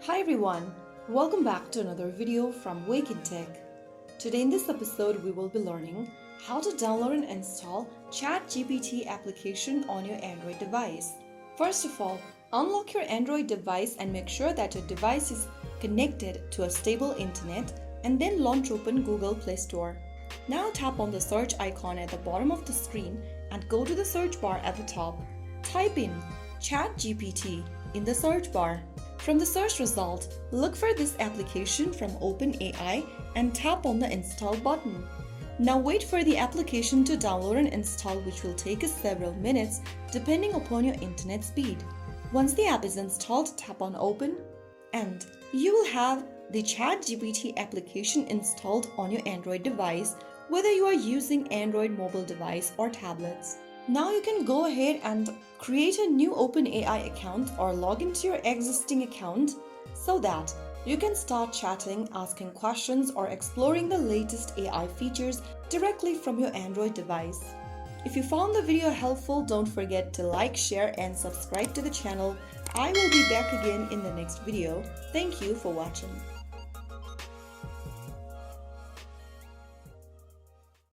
Hi everyone, welcome back to another video from Wake&Tech. Today in this episode we will be learning how to download and install ChatGPT application on your Android device. First of all, unlock your Android device and make sure that your device is connected to a stable internet, and then launch open Google Play Store. Now tap on the search icon at the bottom of the screen and go to the search bar at the top. Type in ChatGPT in the search bar. From the search result, look for this application from OpenAI and tap on the install button. Now wait for the application to download and install, which will take us several minutes depending upon your internet speed. Once the app is installed, tap on open and you will have the ChatGPT application installed on your Android device, whether you are using Android mobile device or tablets. Now you can go ahead and create a new OpenAI account or log into your existing account so that you can start chatting, asking questions, or exploring the latest AI features directly from your Android device. If you found the video helpful, don't forget to like, share, and subscribe to the channel. I will be back again in the next video. Thank you for watching.